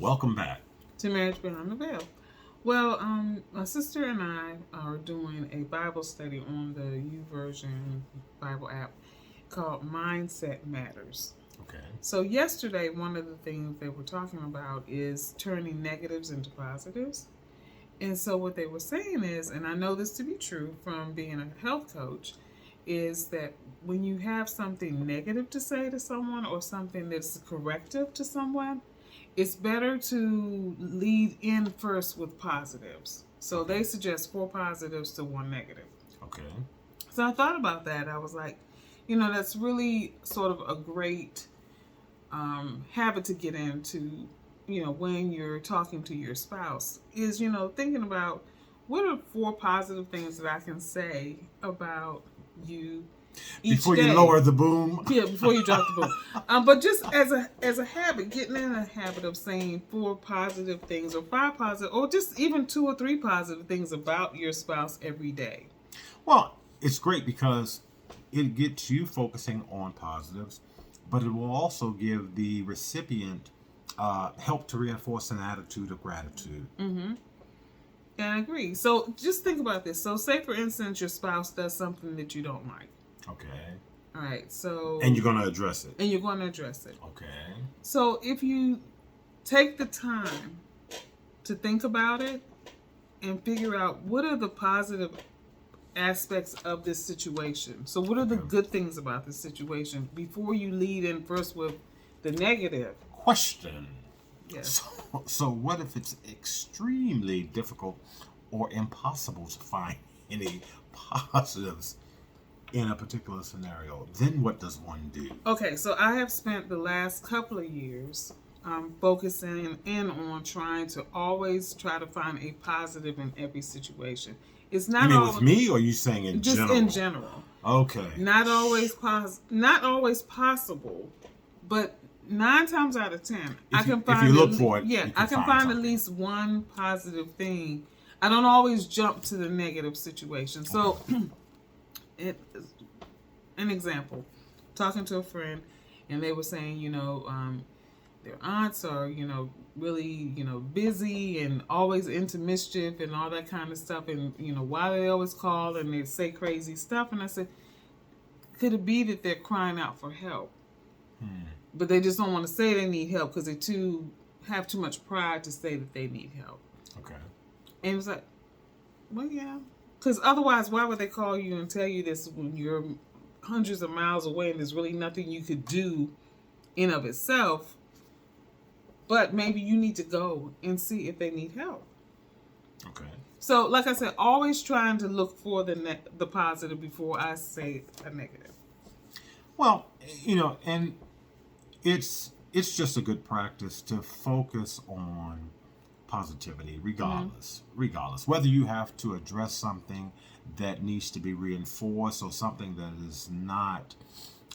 Welcome back. To Marriage Beyond the Veil. Well, my sister and I are doing a Bible study on the YouVersion Bible app called Mindset Matters. Okay. So yesterday, one of the things they were talking about is turning negatives into positives. And so what they were saying is, and I know this to be true from being a health coach, is that when you have something negative to say to someone or something that's corrective to someone, it's better to lead in first with positives. So they suggest 4 positives to 1 negative. Okay. So I thought about that. I was like, that's really sort of a great habit to get into, when you're talking to your spouse, is, thinking about what are 4 positive things that I can say about you Before day. You lower the boom. Yeah, before you drop the boom. But just as a habit, getting in a habit of saying 4 positive things or 5 positive, or just even 2 or 3 positive things about your spouse every day. Well, it's great because it gets you focusing on positives, but it will also give the recipient help to reinforce an attitude of gratitude. Mm-hmm. And I agree. So just think about this. So say, for instance, your spouse does something that you don't like. Okay. All right. So. And you're going to address it. And you're going to address it. Okay. So if you take the time to think about it and figure out what are the positive aspects of this situation. So what are the good things about this situation before you lead in first with the negative? Question. Yes. So what if it's extremely difficult or impossible to find any positives in a particular scenario? Then what does one do? Okay, so I have spent the last couple of years focusing in on trying to always try to find a positive in every situation. It's not. You mean with me, or are you saying in just general? In general. Okay. Not always possible, but 9 times out of 10, I can find. If you look for it, yeah, I can find at least one positive thing. I don't always jump to the negative situation. So, an example, talking to a friend, and they were saying, their aunts are, really, busy and always into mischief and all that kind of stuff. And, why they always call and they say crazy stuff. And I said, could it be that they're crying out for help? But they just don't want to say they need help because they have too much pride to say that they need help. Okay. And it was like, well, yeah. Because otherwise, why would they call you and tell you this when you're hundreds of miles away and there's really nothing you could do in of itself? But maybe you need to go and see if they need help. Okay. So, like I said, always trying to look for the positive before I say a negative. Well, and it's just a good practice to focus on positivity, regardless. Whether you have to address something that needs to be reinforced or something that is not,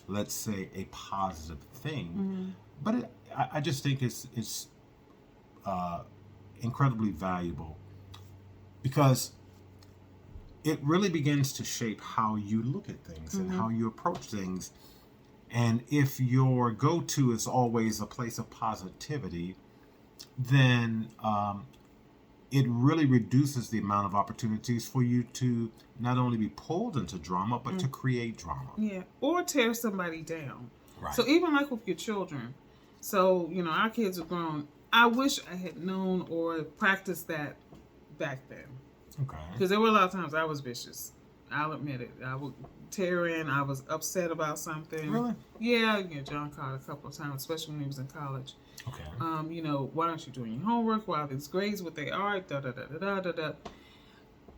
let's say, a positive thing. But I just think it's incredibly valuable because it really begins to shape how you look at things and how you approach things. And if your go-to is always a place of positivity, then it really reduces the amount of opportunities for you to not only be pulled into drama, but to create drama. Yeah, or tear somebody down. Right. So even like with your children. So, our kids are grown. I wish I had known or practiced that back then. Okay. Because there were a lot of times I was vicious. I'll admit it. I would tear in. I was upset about something. Really? Yeah, John caught a couple of times, especially when he was in college. Okay. Why aren't you doing your homework? Why are these grades what they are? Da da da da da da da.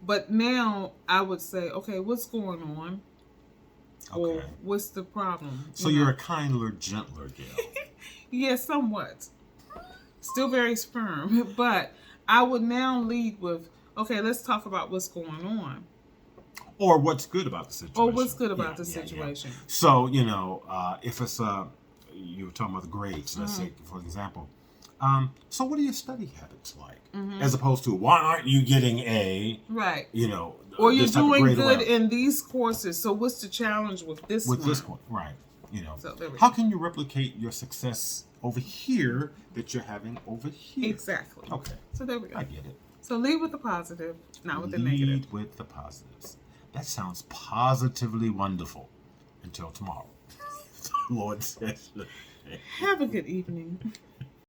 But now I would say, okay, what's going on? Okay. Or what's the problem? So you're a kinder, gentler girl. Yeah, somewhat. Still very firm, but I would now lead with, okay, let's talk about what's going on. Or what's good about the situation. Or what's good about the situation. Yeah. So, if it's, you were talking about the grades, let's say, for example. So what are your study habits like? As opposed to, why aren't you getting A? Right. Or you're doing good in these courses, so what's the challenge with this one? With this one, right. So how can you replicate your success over here that you're having over here. Exactly. Okay. So there we go. I get it. So lead with the positive, not with the negative. Lead with the positives. That sounds positively wonderful. Until tomorrow. Lord says. Have a good evening.